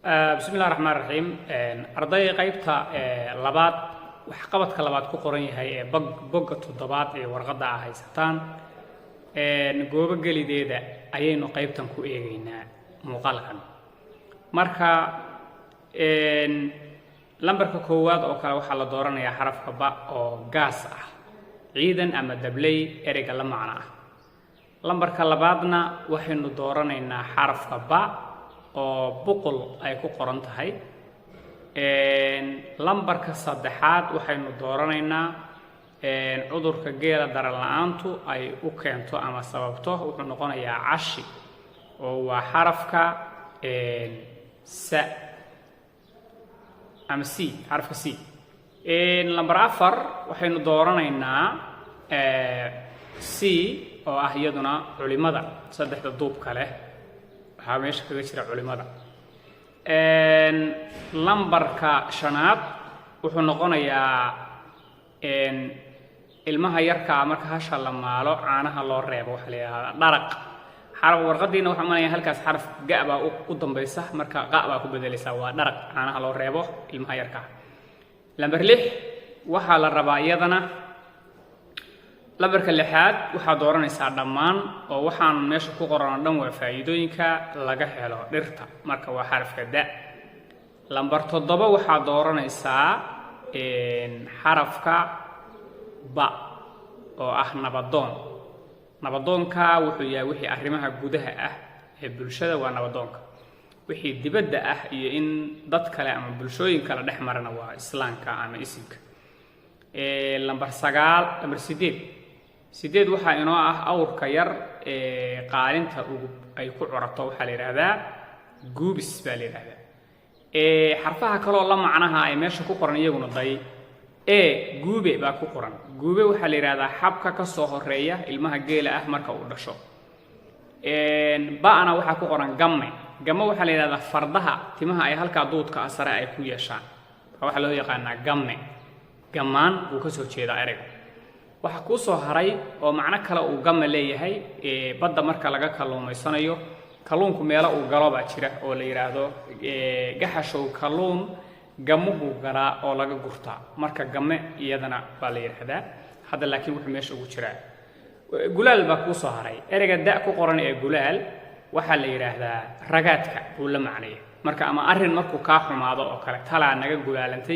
بسم الله الرحمن الرحيم أرضي قيبتا لباد وحقبت كلبات كقرني هاي بقة الضباط ورقة هاي ستان نجوب الجليد ده أيين قيبتا كويجينا مقالكا مركا لمبرك كواد أو كلا وحلا دورنا يا حرف كبا أو جاس عيدا أما دبلي إرجع لمعنا لمبرك لبادنا وحين دورنا إن حرف كبا oo boqol ay ku qoran tahay lambarka saddexaad waxaynu dooranaynaa cudurka geela daran la'aantu ay u keento ama sababto wuxuu noqonayaa cashi oo waa xarafka sa ama c xarafka c lambar 4 waxaynu dooranaynaa c oo ah iyaduna culimada saddexda duub kale هامش كجسر علماء لمبركا شنات وحنقونا يا المها يركع مركها شلما له عنها الله ريب وحليها درق حرف ورقدين وحمنا يهلكس حرف جابا قدام بيسح مركا جابا كبدل سوا درق عنها الله ريب المها يركع لمبرلح وحال الرباعية لبرك اللحاد waxaa dooranaysaa dhammaan oo waxaan meesha ku qoran dhan waa faa'iidooyinka laga helo dhirta marka waa xarafka da lambar 7 waxaa dooranaysaa xarafka ba oo ah nabadoonka wuxuu yahay wixii arrimaha gudaha ah ee bulshada waa nabadoonka wixii dibadda ah iyo in dad kale ama bulshooyin kala dhex marana waa islaamka ama isimka lambar 9 lambar 8 sideed waxaa inoo ah awrka yar qaalinta ay ku curato waxa la yiraahdaa guubis baa la yiraahdaa xarfaha kale oo la macnaha ay meesha ku qoran iyaguna day guube baa ku qoran guube waxa la yiraahdaa xabka ka soo horeeya ilmaha geela ah marka uu dhasho baana waxa ku qoran gamme waxa la yiraahdaa fardaha timaha ay halka duudka sare ay ku yeeshaan waxa loo yaqaanaa gamaan uu ka soo jeeda ereyga waxa ku soo haray oo macna kale uu gamme leeyahay badda marka laga kalluumaysanayo kalluunku meelo uu galo baa jira oo la yiraahdo gaxashow kalluun gamuhu galaa oo laga gurtaa marka gamme iyadana baa la yiraahdaa hadda laakiin wuxuu meesha ugu jiraa gulaal baa ku soo haray ereyga da ku qoran ee gulaal waxa la yiraahdaa ragaadka uu la macneeyo marka ama arrin markuu ka xumaado oo kale talaa naga gulaalantay